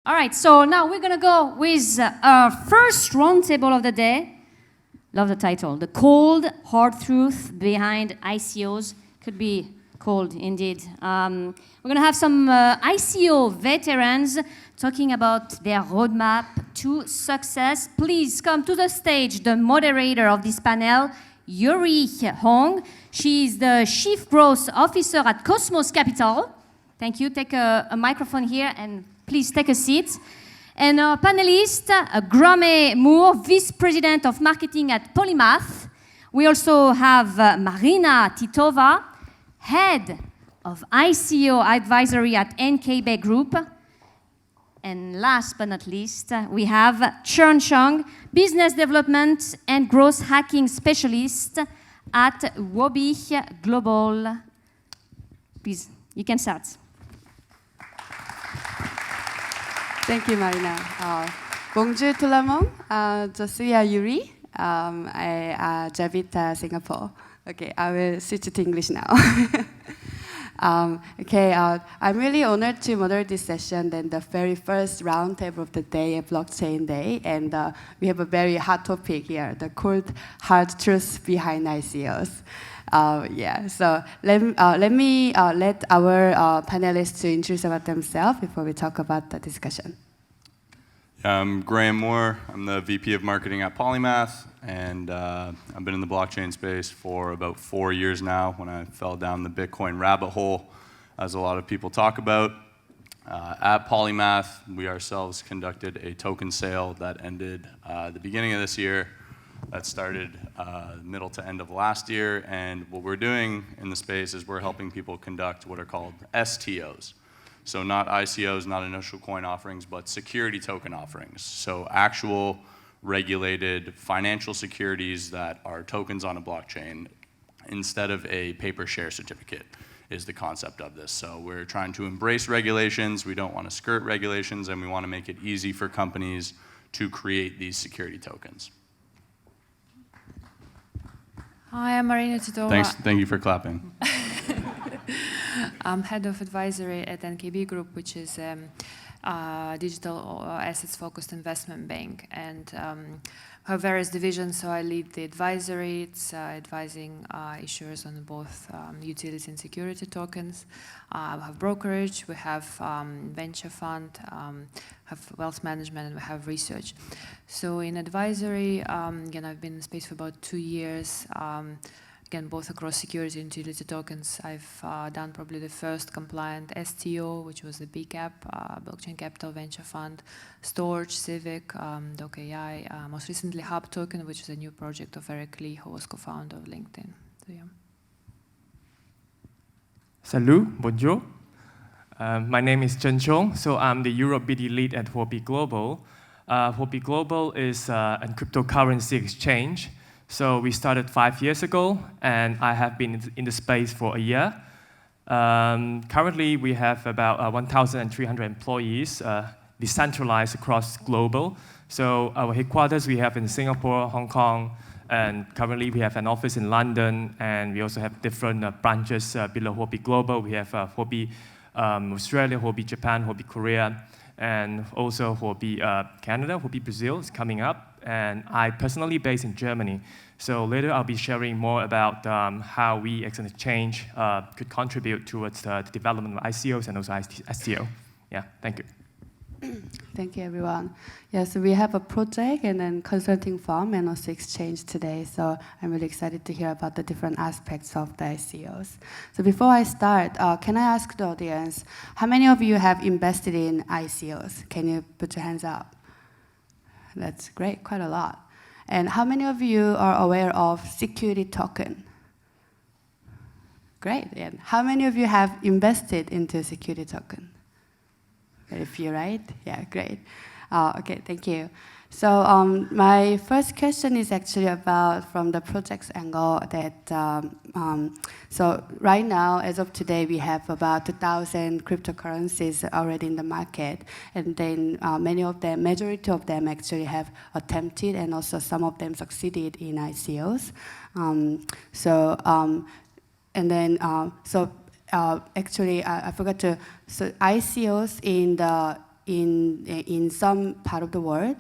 All right, so now we're going to go with our first roundtable of the day. Love the title. The cold, hard truth behind ICOs. Could be cold, indeed. We're going to have some ICO veterans talking about their roadmap to success. Please come to the stage, the moderator of this panel, Yuree Hong. She's the Chief Growth Officer at Kosmos Capital. Thank you. Take a microphone here and please take a seat. And our panelist, Graeme Moore, Vice President of Marketing at Polymath. We also have Marina Titova, Head of ICO Advisory at NKB Group. And last but not least, we have Chung, Business Development and Growth Hacking Specialist at Huobi Global. Please, you can start. Thank you, Marina. Bonjour tout le monde. Je suis Yuree. J'habite à Singapore. Okay, I will switch to English now. I'm really honored to moderate this session, then the very first roundtable of the day, Blockchain Day, and we have a very hot topic here, the cold, hard truths behind ICOs. So let me let our panelists to introduce about themselves before we talk about the discussion. I'm Graeme Moore. I'm the VP of Marketing at Polymath, and I've been in the blockchain space for about 4 years now when I fell down the Bitcoin rabbit hole, as a lot of people talk about. At Polymath, we ourselves conducted a token sale that ended the beginning of this year. That started middle to end of last year, and what we're doing in the space is we're helping people conduct what are called STOs. So not ICOs, not initial coin offerings, but security token offerings. So actual regulated financial securities that are tokens on a blockchain instead of a paper share certificate is the concept of this. So we're trying to embrace regulations. We don't want to skirt regulations, and we want to make it easy for companies to create these security tokens. Hi, I'm Marina Titova. Thank you for clapping. I'm head of advisory at NKB Group, which is a digital assets-focused investment bank, and have various divisions. So I lead the advisory. It's advising issuers on both utility and security tokens. We have brokerage, we have venture fund, have wealth management, and we have research. So in advisory, again, I've been in the space for about 2 years. Again, both across security and utility tokens. I've done probably the first compliant STO, which was the BCAP, Blockchain Capital Venture Fund, Storage, Civic, Doc.ai, most recently Hub Token, which is a new project of Eric Lee, who was co-founder of LinkedIn. So, yeah. Salut, bonjour. My name is Chung, so I'm the Europe BD lead at Huobi Global. Huobi Global is a cryptocurrency exchange. So we started 5 years ago, and I have been in the space for a year. Currently, we have about 1,300 employees, decentralized across global. So our headquarters we have in Singapore, Hong Kong, and currently we have an office in London, and we also have different branches below Huobi Global. We have Huobi Australia, Huobi Japan, Huobi Korea, and also Huobi Canada, Huobi Brazil is coming up. And I personally based in Germany. So later I'll be sharing more about how we as an exchange could contribute towards the development of ICOs and also STO. Yeah, thank you. Thank you, everyone. Yeah, so we have a project and then consulting firm and also exchange today. So I'm really excited to hear about the different aspects of the ICOs. So before I start, can I ask the audience, how many of you have invested in ICOs? Can you put your hands up? That's great, quite a lot. And how many of you are aware of security token? Great. And how many of you have invested into security token? Very few, right? Yeah, great. Okay, thank you. So my first question is actually about from the project's angle that, so right now, as of today, we have about 2,000 cryptocurrencies already in the market. And then many of them, majority of them actually have attempted and also some of them succeeded in ICOs. Actually, I forgot to, so ICOs in some part of the world.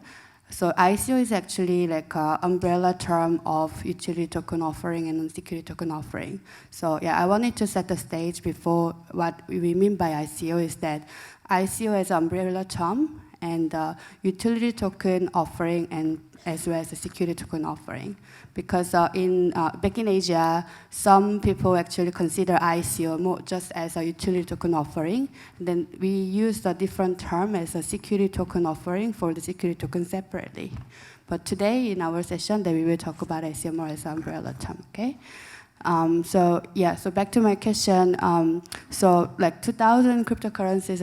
So ICO is actually like an umbrella term of utility token offering and security token offering. So yeah, I wanted to set the stage before what we mean by ICO is that ICO as an umbrella term and utility token offering and as well as a security token offering. Because back in Asia, some people actually consider ICO more just as a utility token offering. And then we use a different term as a security token offering for the security token separately. But today in our session, we will talk about ICO more as an umbrella term, okay? So back to my question. So like 2,000 cryptocurrencies,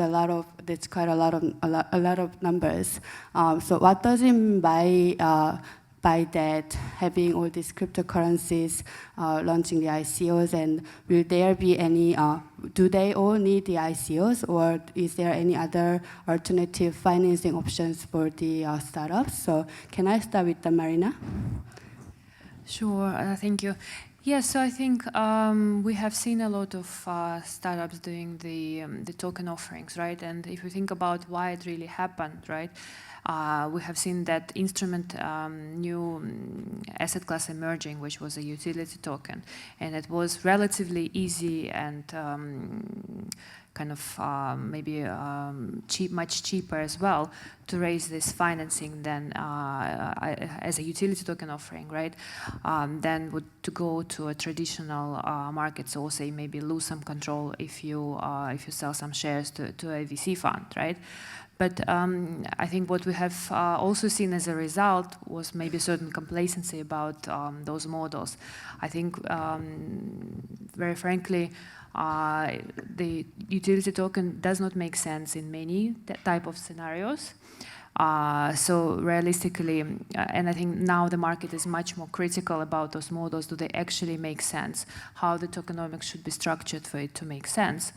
that's quite a lot of numbers. So what does it mean by that, having all these cryptocurrencies, launching the ICOs, and will there be any, do they all need the ICOs, or is there any other alternative financing options for the startups? So can I start with Marina? Sure, thank you. Yes, so I think we have seen a lot of startups doing the token offerings, right? And if you think about why it really happened, right? We have seen that instrument, new asset class emerging, which was a utility token, and it was relatively easy and kind of maybe much cheaper as well to raise this financing than as a utility token offering, right? Than to go to a traditional market, so say maybe lose some control if you sell some shares to a VC fund, right? But I think what we have also seen as a result was maybe certain complacency about those models. I think, very frankly, the utility token does not make sense in many type of scenarios. So realistically, and I think now the market is much more critical about those models. Do they actually make sense? How the tokenomics should be structured for it to make sense?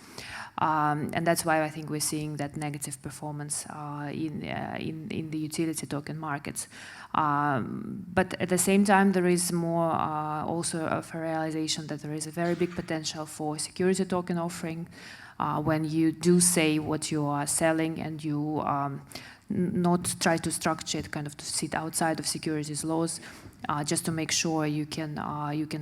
And that's why I think we're seeing that negative performance in the utility token markets. But at the same time, there is more also of a realization that there is a very big potential for security token offering when you do say what you are selling and you not try to structure it kind of to sit outside of securities laws, just to make sure you can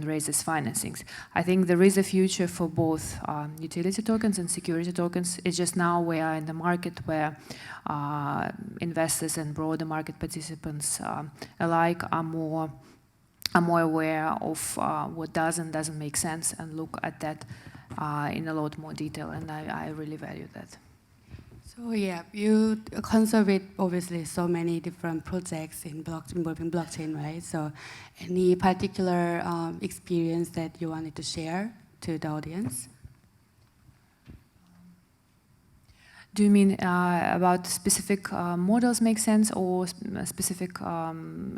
raise these financings. I think there is a future for both utility tokens and security tokens. It's just now we are in the market where investors and broader market participants alike are more aware of what does and doesn't make sense and look at that in a lot more detail, and I really value that. So yeah, you consult with obviously so many different projects involving blockchain, right? So any particular experience that you wanted to share to the audience? Do you mean about specific models make sense, or specific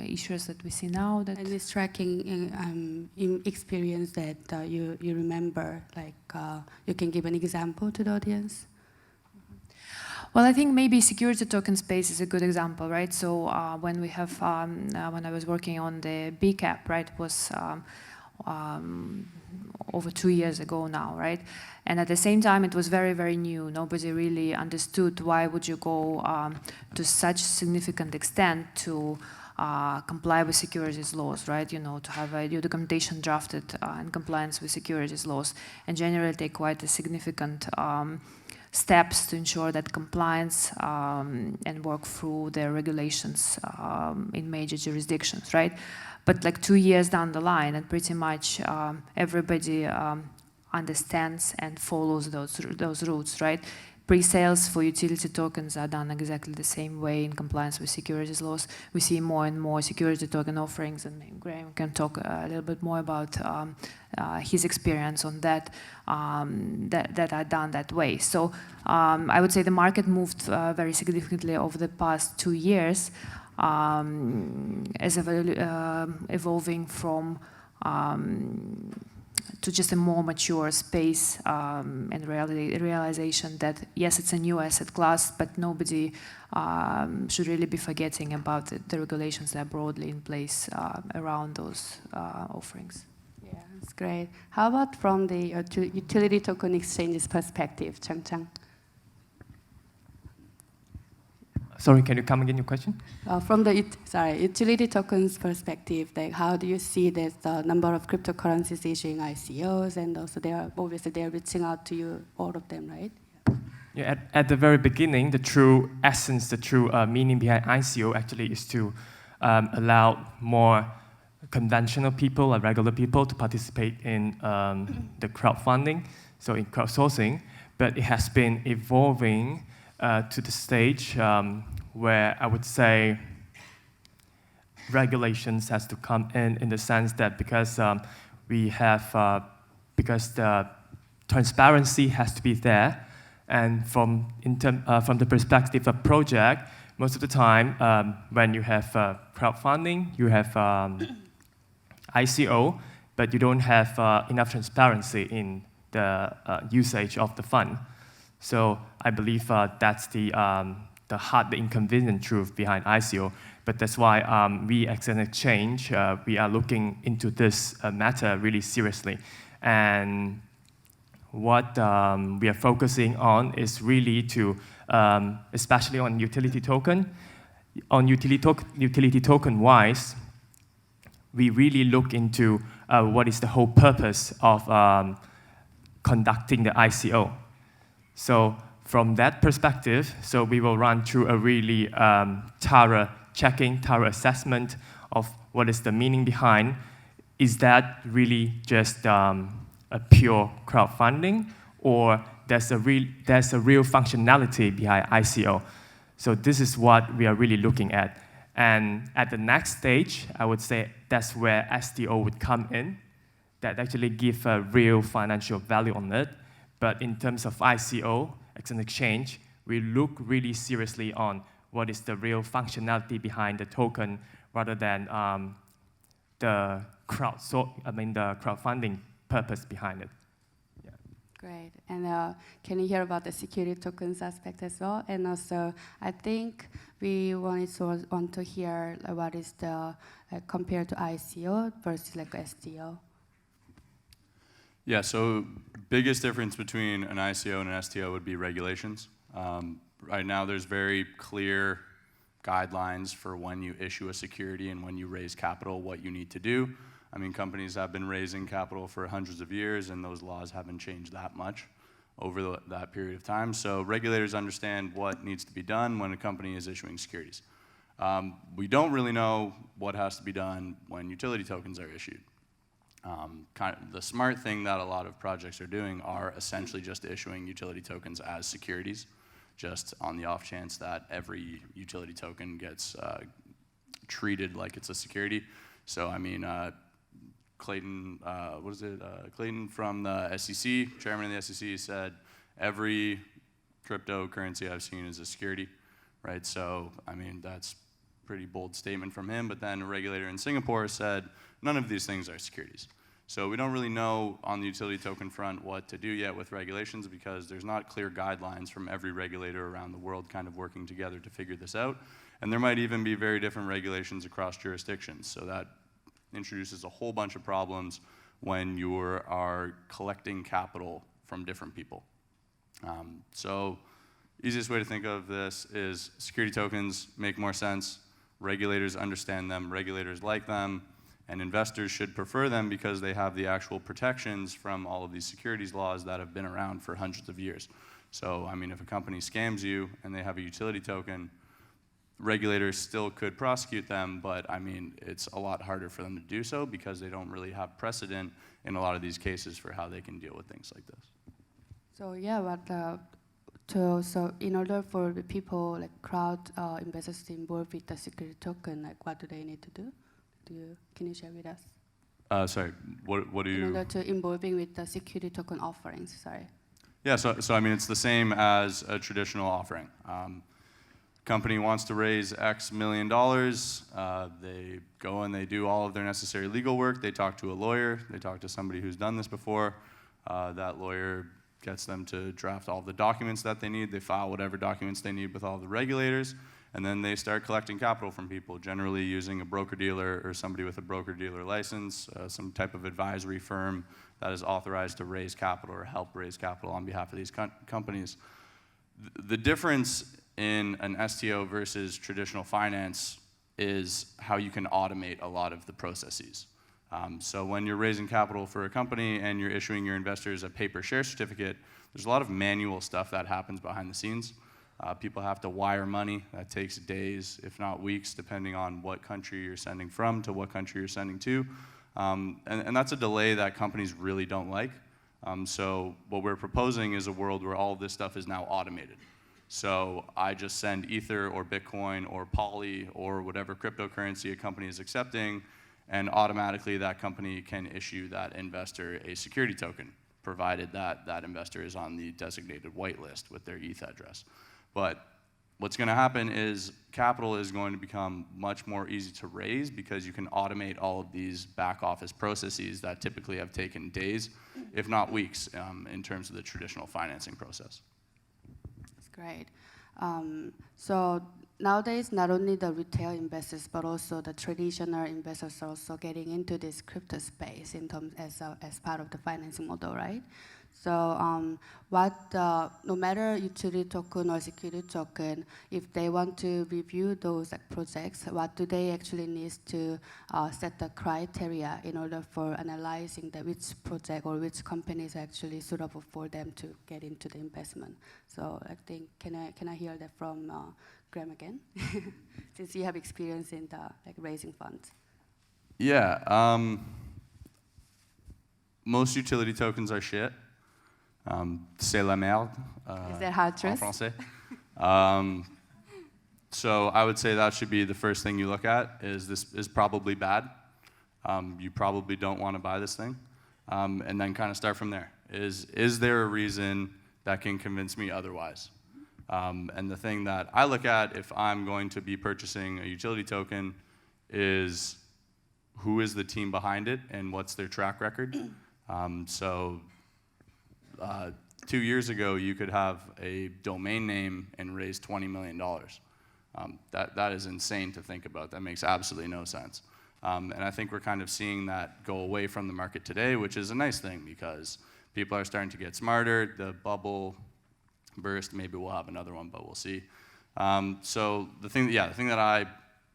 issues that we see now? That any striking experience that you remember, like you can give an example to the audience? Well, I think maybe security token space is a good example, right? So when we have, when I was working on the BCAP, right, was over 2 years ago now, right? And at the same time, it was very, very new. Nobody really understood why would you go to such significant extent to comply with securities laws, right? You know, to have your documentation drafted in compliance with securities laws, and generally take quite a significant steps to ensure that compliance and work through their regulations in major jurisdictions, right? But like 2 years down the line, and pretty much everybody understands and follows those routes, right? Pre-sales for utility tokens are done exactly the same way in compliance with securities laws. We see more and more security token offerings, and Graeme can talk a little bit more about his experience on that, that are done that way. So I would say the market moved very significantly over the past 2 years, as evolving from to just a more mature space and realization that yes, it's a new asset class, but nobody should really be forgetting about the regulations that are broadly in place around those offerings. Yeah, that's great. How about from the utility token exchanges perspective, Chung? Sorry, can you come again, your question? From the utility tokens perspective, like how do you see that the number of cryptocurrencies issuing ICOs, and also they are reaching out to you, all of them, right? Yeah, at the very beginning, the true essence, the true meaning behind ICO actually is to allow more conventional people, like regular people, to participate in the crowdfunding, so in crowdsourcing. But it has been evolving to the stage where I would say regulations has to come in the sense that because because the transparency has to be there, and from the perspective of project, most of the time when you have crowdfunding, you have ICO, but you don't have enough transparency in the usage of the fund. So I believe that's the hard, the inconvenient truth behind ICO. But that's why we, as an exchange, we are looking into this matter really seriously. And what we are focusing on is really to, especially on utility token. On utility token-wise, we really look into what is the whole purpose of conducting the ICO. So from that perspective, so we will run through a really thorough assessment of what is the meaning behind. Is that really just a pure crowdfunding, or there's a real functionality behind ICO? So this is what we are really looking at. And at the next stage, I would say that's where STO would come in, that actually give a real financial value on it. But in terms of ICO, as an exchange, we look really seriously on what is the real functionality behind the token, rather than the crowdfunding purpose behind it. Yeah. Great. And can you hear about the security tokens aspect as well? And also, I think we want to hear what is the compared to ICO versus like STO. Yeah, so biggest difference between an ICO and an STO would be regulations. Right now there's very clear guidelines for when you issue a security and when you raise capital, what you need to do. I mean, companies have been raising capital for hundreds of years, and those laws haven't changed that much over that period of time. So regulators understand what needs to be done when a company is issuing securities. We don't really know what has to be done when utility tokens are issued. The smart thing that a lot of projects are doing are essentially just issuing utility tokens as securities, just on the off chance that every utility token gets treated like it's a security. So I mean, Clayton, Clayton from the SEC, chairman of the SEC, said every cryptocurrency I've seen is a security, right? So I mean, that's a pretty bold statement from him. But then a regulator in Singapore said none of these things are securities. So we don't really know on the utility token front what to do yet with regulations, because there's not clear guidelines from every regulator around the world kind of working together to figure this out. And there might even be very different regulations across jurisdictions. So that introduces a whole bunch of problems when you are collecting capital from different people. So easiest way to think of this is security tokens make more sense. Regulators understand them, regulators like them, and investors should prefer them because they have the actual protections from all of these securities laws that have been around for hundreds of years. So, I mean, if a company scams you and they have a utility token, regulators still could prosecute them, but I mean, it's a lot harder for them to do so because they don't really have precedent in a lot of these cases for how they can deal with things like this. So yeah, but so in order for the people, like crowd investors to involve with the security token, like what do they need to do? Can you share with us? Sorry, what do you? In order to involving with the security token offerings, sorry. Yeah, so I mean, it's the same as a traditional offering. Company wants to raise X million dollars. They go and they do all of their necessary legal work. They talk to a lawyer. They talk to somebody who's done this before. That lawyer gets them to draft all the documents that they need. They file whatever documents they need with all the regulators. And then they start collecting capital from people, generally using a broker-dealer or somebody with a broker-dealer license, some type of advisory firm that is authorized to raise capital or help raise capital on behalf of these companies. The difference in an STO versus traditional finance is how you can automate a lot of the processes. So when you're raising capital for a company and you're issuing your investors a paper share certificate, there's a lot of manual stuff that happens behind the scenes. People have to wire money. That takes days, if not weeks, depending on what country you're sending from to what country you're sending to. And that's a delay that companies really don't like. So what we're proposing is a world where all of this stuff is now automated. So I just send Ether or Bitcoin or Poly or whatever cryptocurrency a company is accepting, and automatically that company can issue that investor a security token, provided that that investor is on the designated whitelist with their ETH address. But what's going to happen is capital is going to become much more easy to raise because you can automate all of these back office processes that typically have taken days, if not weeks, in terms of the traditional financing process. That's great. So nowadays, not only the retail investors, but also the traditional investors are also getting into this crypto space in terms as part of the financing model, right? So no matter utility token or security token, if they want to review those projects, what do they actually need to set the criteria in order for analyzing which project or which company is actually suitable for them to get into the investment? So I think, can I hear that from Graeme again? Since you have experience in the raising funds. Yeah, most utility tokens are shit. C'est la merde. Is that hard en truth? français. So I would say that should be the first thing you look at. Is this is probably bad? You probably don't want to buy this thing, and then kind of start from there. Is there a reason that can convince me otherwise? And the thing that I look at if I'm going to be purchasing a utility token is who is the team behind it and what's their track record. So 2 years ago, you could have a domain name and raise $20 million. That is insane to think about. That makes absolutely no sense. And I think we're kind of seeing that go away from the market today, which is a nice thing because people are starting to get smarter. The bubble burst. Maybe we'll have another one, but we'll see. So the thing that I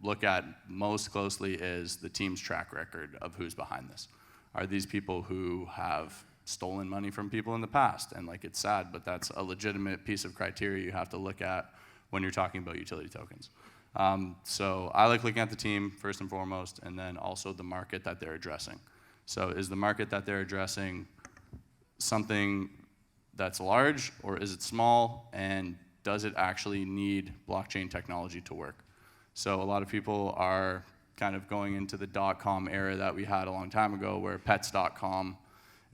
look at most closely is the team's track record of who's behind this. Are these people who have stolen money from people in the past? And it's sad, but that's a legitimate piece of criteria you have to look at when you're talking about utility tokens. So I like looking at the team first and foremost, and then also the market that they're addressing. So is the market that they're addressing something that's large, or is it small, and does it actually need blockchain technology to work? So a lot of people are kind of going into the .com era that we had a long time ago, where pets.com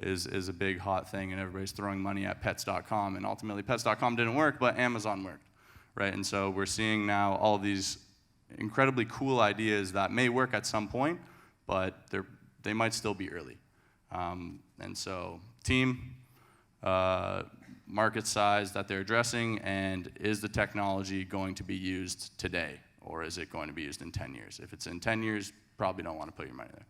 is a big hot thing, and everybody's throwing money at pets.com, and ultimately pets.com didn't work, but Amazon worked, right? And so we're seeing now all of these incredibly cool ideas that may work at some point, but they might still be early. And so team, market size that they're addressing, and is the technology going to be used today, or is it going to be used in 10 years? If it's in 10 years, probably don't want to put your money there.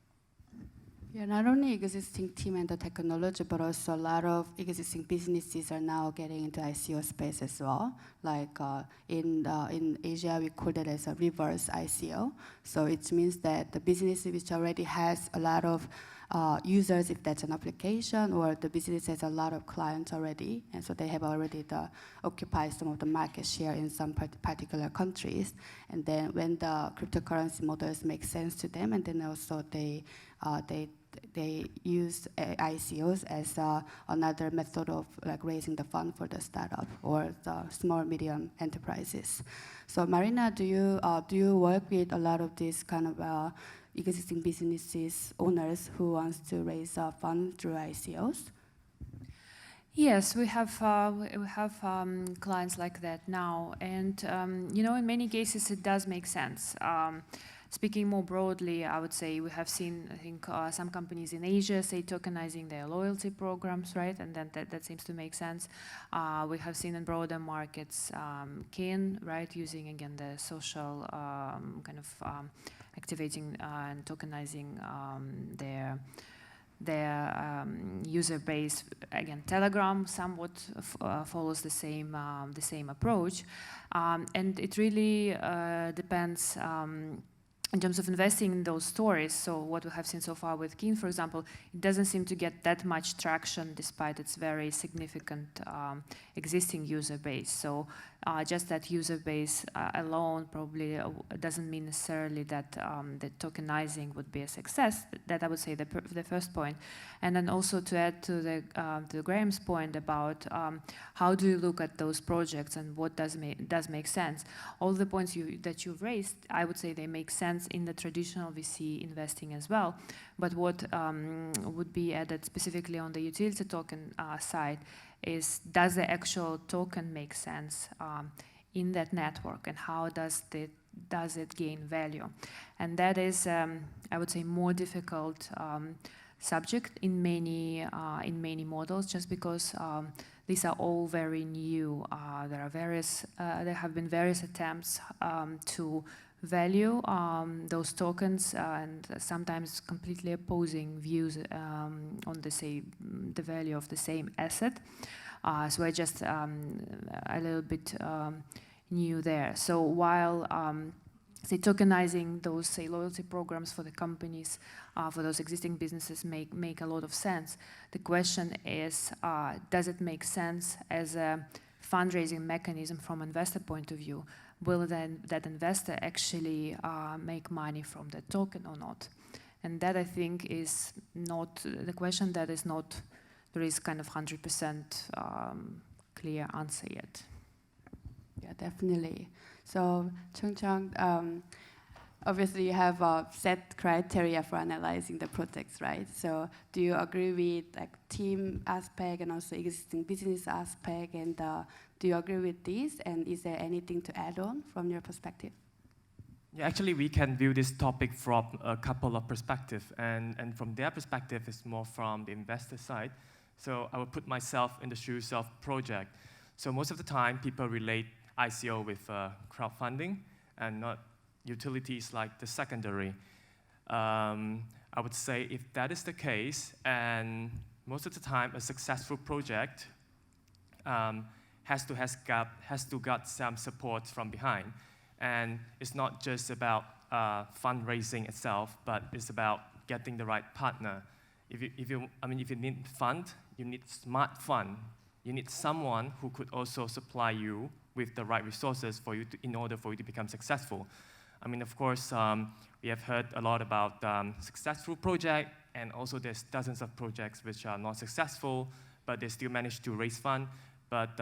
Yeah, not only existing team and the technology, but also a lot of existing businesses are now getting into ICO space as well. Like in Asia, we call it as a reverse ICO. So it means that the business which already has a lot of users, if that's an application, or the business has a lot of clients already, and so they have already occupied some of the market share in some particular countries. And then when the cryptocurrency models make sense to them, and then also they use ICOs as another method of raising the fund for the startup or the small medium enterprises. So Marina, do you work with a lot of these kind of existing businesses owners who wants to raise a fund through ICOs? Yes, we have clients like that now, and in many cases it does make sense. Speaking more broadly, I would say we have seen, I think, some companies in Asia say tokenizing their loyalty programs, right? And then that seems to make sense. We have seen in broader markets, Chern, right, using again the social kind of activating and tokenizing their user base. Again, Telegram somewhat follows the same approach, and it really depends. In terms of investing in those stories, so what we have seen so far with Keen, for example, it doesn't seem to get that much traction despite its very significant existing user base. So just that user base alone probably doesn't mean necessarily that the tokenizing would be a success. That I would say the first point. And then also to add to Graeme's point about how do you look at those projects and what does make sense. All the points that you've raised, I would say they make sense in the traditional VC investing as well. But what would be added specifically on the utility token side is, does the actual token make sense in that network, and how does it gain value? And that is, I would say, more difficult subject in many models, just because these are all very new. There have been various attempts to value those tokens, and sometimes completely opposing views on the value of the same asset. So I just a little bit new there. So while tokenizing those loyalty programs for the companies, for those existing businesses make a lot of sense, the question is, does it make sense as a fundraising mechanism from investor point of view? Will then that investor actually make money from that token or not? And that, I think, is not the question that is not, there is kind of 100% clear answer yet. Yeah, definitely. So Chung, obviously you have set criteria for analyzing the projects, right? So do you agree with team aspect and also existing business aspect, and do you agree with this, and is there anything to add on from your perspective? Yeah, actually we can view this topic from a couple of perspectives, and from their perspective it's more from the investor side. So I will put myself in the shoes of project. So most of the time people relate ICO with crowdfunding and not utilities like the secondary. I would say if that is the case, and most of the time a successful project has to get some support from behind. And it's not just about fundraising itself, but it's about getting the right partner. If you need fund, you need smart fund. You need someone who could also supply you with the right resources in order for you to become successful. I mean, of course, we have heard a lot about successful project, and also there's dozens of projects which are not successful, but they still manage to raise fund. But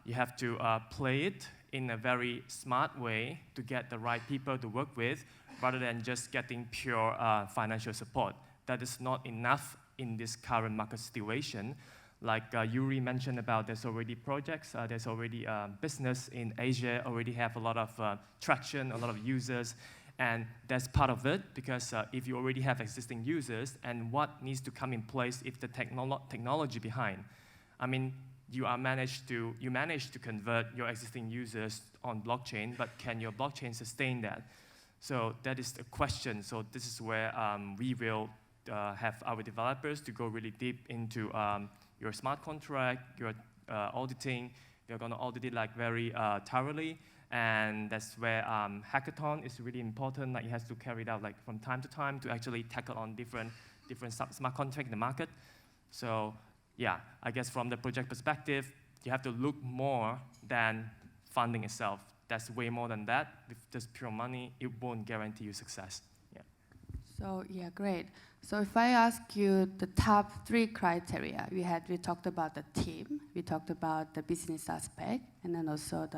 you have to play it in a very smart way to get the right people to work with, rather than just getting pure financial support. That is not enough in this current market situation. Like Yuree mentioned about, there's already projects, there's already business in Asia, already have a lot of traction, a lot of users, and that's part of it, because if you already have existing users, and what needs to come in place if the technology behind. I mean, you manage to convert your existing users on blockchain, but can your blockchain sustain that? So that is the question. So this is where we will have our developers to go really deep into your smart contract, your auditing. We're going to audit it very thoroughly, and that's where hackathon is really important. Like, it has to carry it out from time to time to actually tackle on different smart contracts in the market. So yeah, I guess from the project perspective, you have to look more than funding itself. That's way more than that. With just pure money, it won't guarantee you success. Yeah. So yeah, great. So if I ask you the top 3 criteria, we talked about the team, we talked about the business aspect, and then also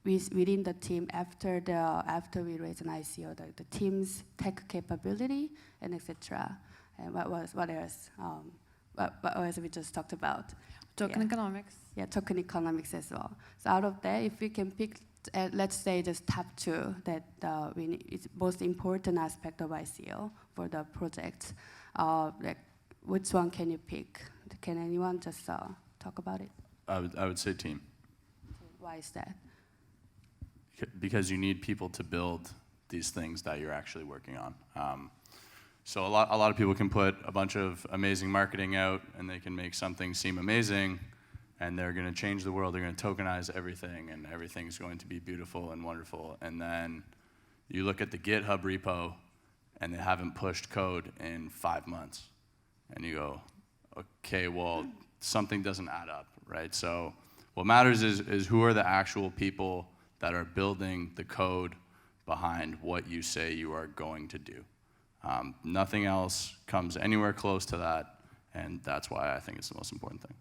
within the team after we raise an ICO, the team's tech capability and etc. And what else? What else we just talked about? Token economics. Yeah, token economics as well. So out of that, if we can pick, let's say, just top 2 that it's most important aspect of ICO for the project, which one can you pick? Can anyone just talk about it? I would say team. Why is that? Because you need people to build these things that you're actually working on. So a lot of people can put a bunch of amazing marketing out, and they can make something seem amazing, and they're going to change the world. They're going to tokenize everything, and everything's going to be beautiful and wonderful. And then you look at the GitHub repo, and they haven't pushed code in 5 months. And you go, okay, well, something doesn't add up, right? So what matters is who are the actual people that are building the code behind what you say you are going to do. Nothing else comes anywhere close to that, and that's why I think it's the most important thing.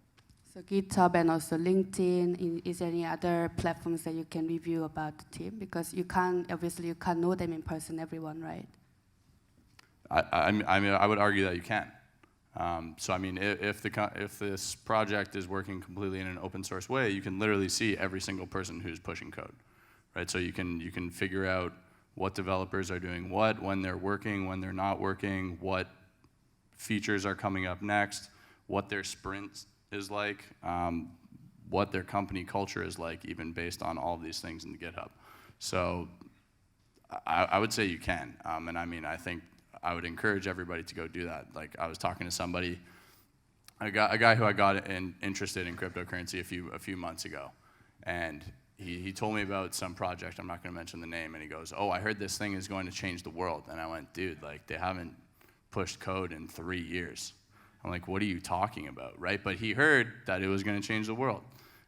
So GitHub and also LinkedIn, is there any other platforms that you can review about the team? Because obviously you can't know them in person, everyone, right? I mean, I would argue that you can. So I mean, if this project is working completely in an open source way, you can literally see every single person who's pushing code, right? So you can figure out what developers are doing what, when they're working, when they're not working, what features are coming up next, what their sprint is like, what their company culture is like, even based on all of these things in the GitHub. So I would say you can, and I mean, I think I would encourage everybody to go do that. Like, I was talking to somebody, a guy who I got interested in cryptocurrency a few months ago, and he told me about some project, I'm not going to mention the name, and he goes, oh, I heard this thing is going to change the world. And I went, dude, like, they haven't pushed code in 3 years. I'm like, what are you talking about, right? But he heard that it was going to change the world.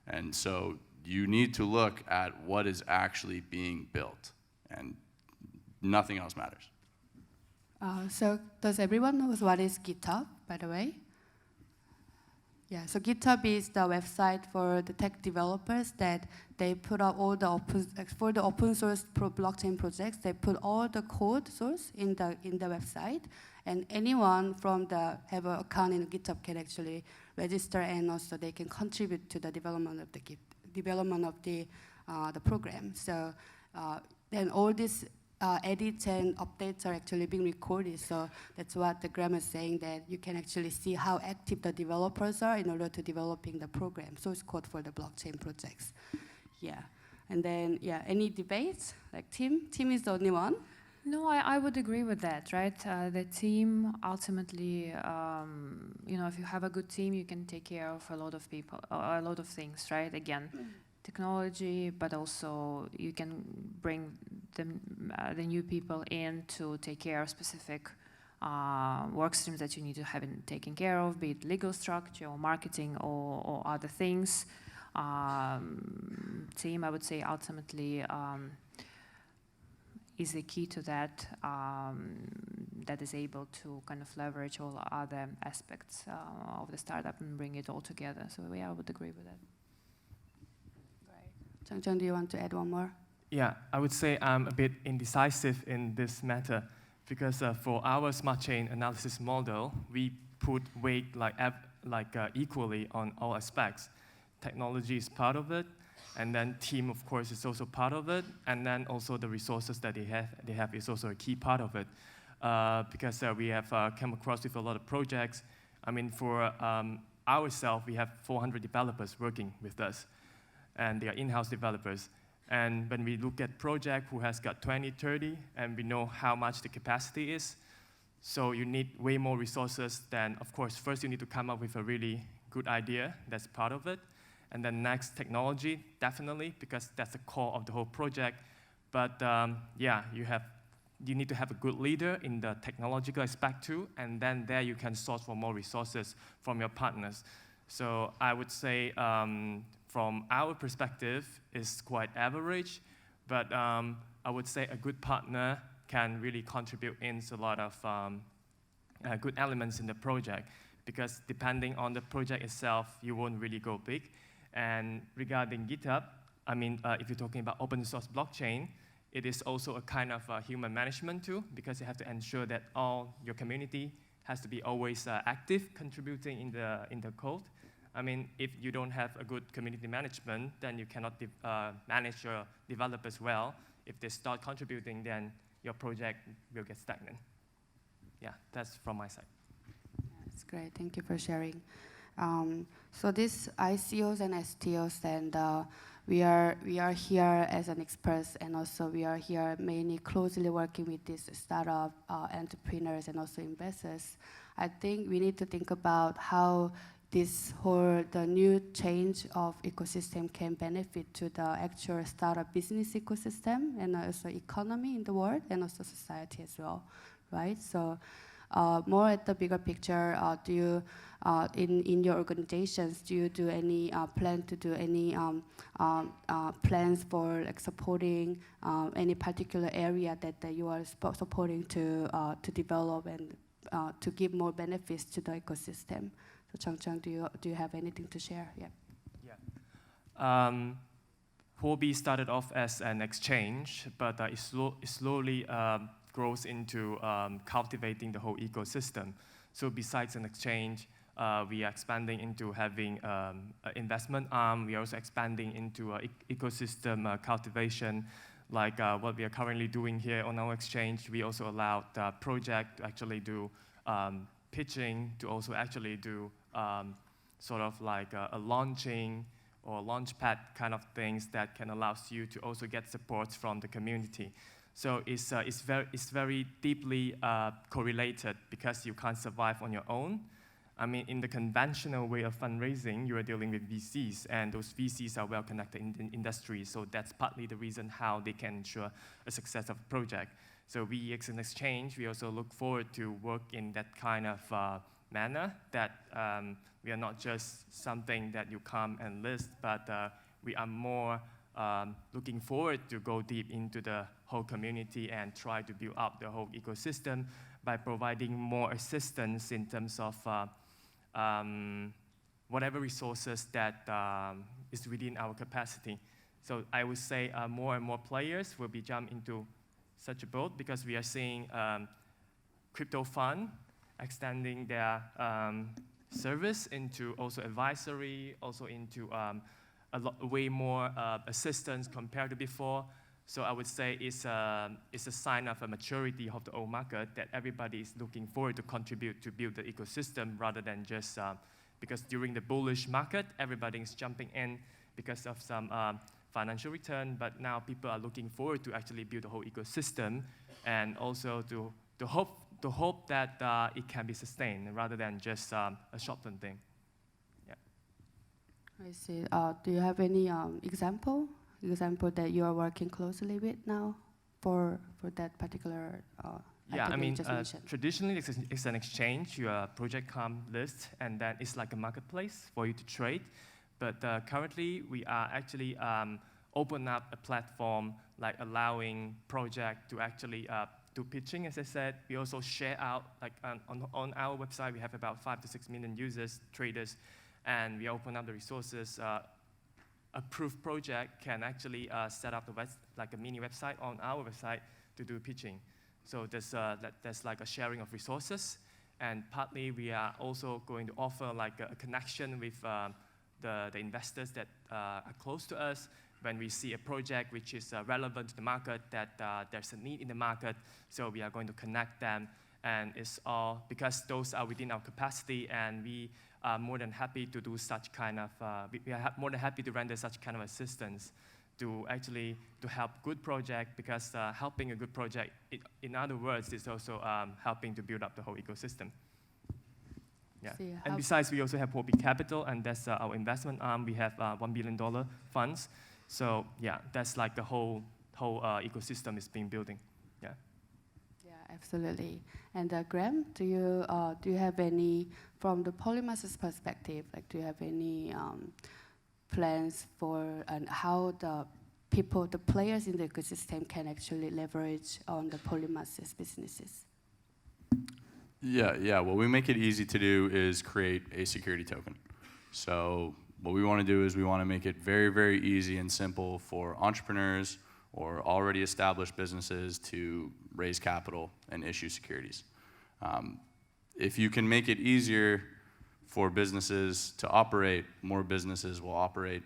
And so you need to look at what is actually being built, and nothing else matters. So does everyone know what is GitHub, by the way? Yeah, so GitHub is the website for the tech developers that they put up all the for the open source blockchain projects. They put all the code source in the website, and anyone from have an account in GitHub can actually register, and also they can contribute to the development of the program. So then all these edits and updates are actually being recorded. So that's what the Graeme is saying, that you can actually see how active the developers are in order to developing the program, source code for the blockchain projects. Yeah. And then, yeah, any debates? Like Tim is the only one. No, I would agree with that, right? The team ultimately, if you have a good team, you can take care of a lot of people, a lot of things, right? Again, technology, but also you can bring the new people in to take care of specific work streams that you need to have taken care of, be it legal structure or marketing or other things. Team, I would say, ultimately is the key to that, that is able to kind of leverage all other aspects of the startup and bring it all together. So yeah, I would agree with that. Chung, do you want to add one more? Yeah, I would say I'm a bit indecisive in this matter because for our smart chain analysis model, we put weight equally on all aspects. Technology is part of it, and then team, of course, is also part of it, and then also the resources that they have is also a key part of it because we have come across with a lot of projects. I mean, for ourselves, we have 400 developers working with us, and they are in-house developers. And when we look at project who has got 20, 30, and we know how much the capacity is, so you need way more resources than, of course, first you need to come up with a really good idea, that's part of it. And then next, technology, definitely, because that's the core of the whole project. But yeah, you need to have a good leader in the technological aspect too, and then there you can source for more resources from your partners. So I would say, from our perspective, it's quite average, but I would say a good partner can really contribute in a lot of good elements in the project, because depending on the project itself, you won't really go big. And regarding GitHub, I mean, if you're talking about open source blockchain, it is also a kind of human management too, because you have to ensure that all your community has to be always active, contributing in the code. I mean, if you don't have a good community management, then you cannot manage your developers well. If they start contributing, then your project will get stagnant. Yeah, that's from my side. That's great. Thank you for sharing. So these ICOs and STOs and we are here as an experts, and also we are here mainly closely working with these startup entrepreneurs and also investors. I think we need to think about how the new change of ecosystem can benefit to the actual startup business ecosystem and also economy in the world and also society as well, right? So more at the bigger picture, do you, in your organizations, do you do any plan to do any plans for like supporting any particular area that you are supporting to develop and to give more benefits to the ecosystem? So Chung, do you have anything to share? Yeah. Yeah. Huobi started off as an exchange, but it slowly grows into cultivating the whole ecosystem. So besides an exchange, we are expanding into having an investment arm. We are also expanding into ecosystem cultivation, like what we are currently doing here on our exchange. We also allowed the project to actually do pitching, to also actually do sort of like a launching or launchpad kind of things that can allow you to also get support from the community. So it's very deeply correlated, because you can't survive on your own. I mean, in the conventional way of fundraising, you are dealing with VCs, and those VCs are well connected in the industry. So that's partly the reason how they can ensure a success of a project. So we, as an exchange, we also look forward to work in that kind of manner, that we are not just something that you come and list, but we are more looking forward to go deep into the whole community and try to build up the whole ecosystem by providing more assistance in terms of whatever resources that is within our capacity. So I would say more and more players will be jumped into such a boat, because we are seeing crypto fund extending their service into also advisory, also into way more assistance compared to before. So I would say it's a sign of a maturity of the old market, that everybody is looking forward to contribute to build the ecosystem, rather than just because during the bullish market, everybody is jumping in because of some financial return, but now people are looking forward to actually build the whole ecosystem, and also to hope that it can be sustained, rather than just a short-term thing. Yeah. I see. Do you have any example that you are working closely with now for that particular yeah, I mean, just mentioned? Traditionally it's an exchange. Your project come list, and then it's like a marketplace for you to trade. But currently we are actually open up a platform, like allowing project to actually do pitching. As I said, we also share out, like on our website, we have about 5 to 6 million users, traders, and we open up the resources. Approved project can actually set up like a mini website on our website to do pitching. So there's like a sharing of resources, and partly we are also going to offer like a connection with the investors that are close to us. When we see a project which is relevant to the market, that there's a need in the market, so we are going to connect them. And it's all because those are within our capacity, and we are more than happy to do such kind of, we are more than happy to render such kind of assistance to actually to help good project, because helping a good project, in other words, is also helping to build up the whole ecosystem. Yeah. And besides, we also have Huobi Capital, and that's our investment arm. We have $1 billion funds. So yeah, that's like the whole ecosystem is being building. Yeah. Yeah, absolutely. And Graeme, do you have any, from the Polymath's perspective, like do you have any plans for how the players in the ecosystem can actually leverage on the Polymath's businesses? Yeah. What we make it easy to do is create a security token. So what we want to do is we want to make it very, very easy and simple for entrepreneurs or already established businesses to raise capital and issue securities. If you can make it easier for businesses to operate, more businesses will operate,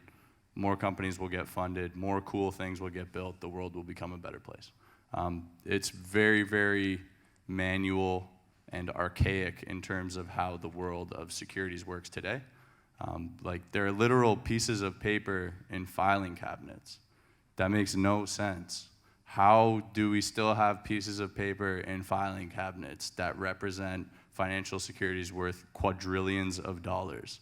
more companies will get funded, more cool things will get built, the world will become a better place. It's very, very manual and archaic in terms of how the world of securities works today. Like, there are literal pieces of paper in filing cabinets. That makes no sense. How do we still have pieces of paper in filing cabinets that represent financial securities worth quadrillions of dollars?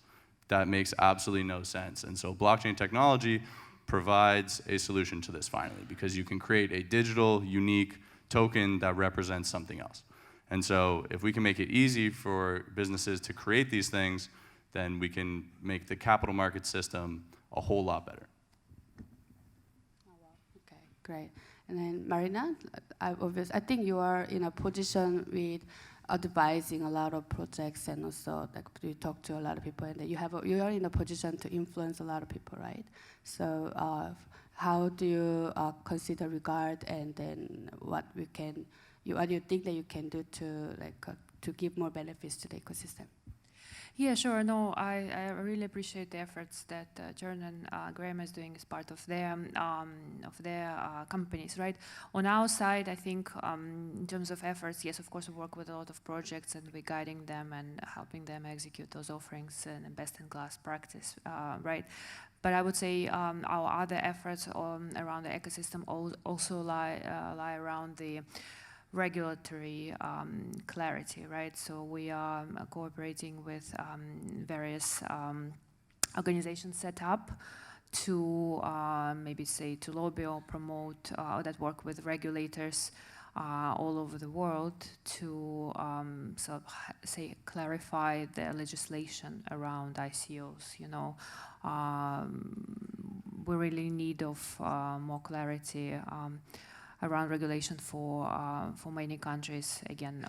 That makes absolutely no sense. And so blockchain technology provides a solution to this finally, because you can create a digital, unique token that represents something else. And so if we can make it easy for businesses to create these things, then we can make the capital market system a whole lot better. Oh, wow. Okay, great. And then Marina, I think you are in a position with advising a lot of projects, and also like you talk to a lot of people, and you are in a position to influence a lot of people, right? So how do you consider regard, and then what do you think that you can do to give more benefits to the ecosystem? Yeah, sure. No, I really appreciate the efforts that Chern and Graeme is doing as part of their companies, right? On our side, I think in terms of efforts, yes, of course, we work with a lot of projects, and we're guiding them and helping them execute those offerings in best-in-class practice, right? But I would say our other efforts around the ecosystem also lie around the regulatory clarity, right? So we are cooperating with various organizations set up to maybe say to lobby or promote that work with regulators all over the world to sort of say clarify the legislation around ICOs. You know, we're really in need of more clarity around regulation for many countries. Again,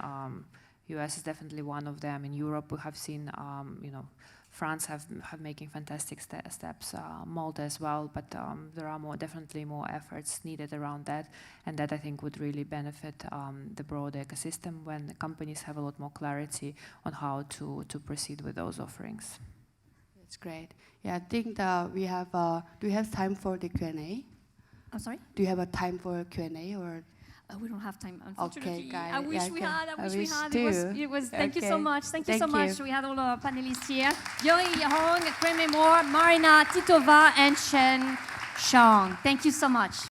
US is definitely one of them. In Europe, we have seen, you know, France have making fantastic steps, Malta as well, but there are definitely more efforts needed around that, and that I think would really benefit the broader ecosystem when the companies have a lot more clarity on how to proceed with those offerings. That's great. Yeah, I think we have, do we have time for the Q&A? I'm sorry? Do you have a time for Q&A or? We don't have time, unfortunately. Okay, guys. I wish we had. I wish we had. It was. Thank you so Okay. much. Thank you so Thank much. you. We had all our panelists here: Yuree, Graeme, Marina, Titova, and Chung. Thank you so much.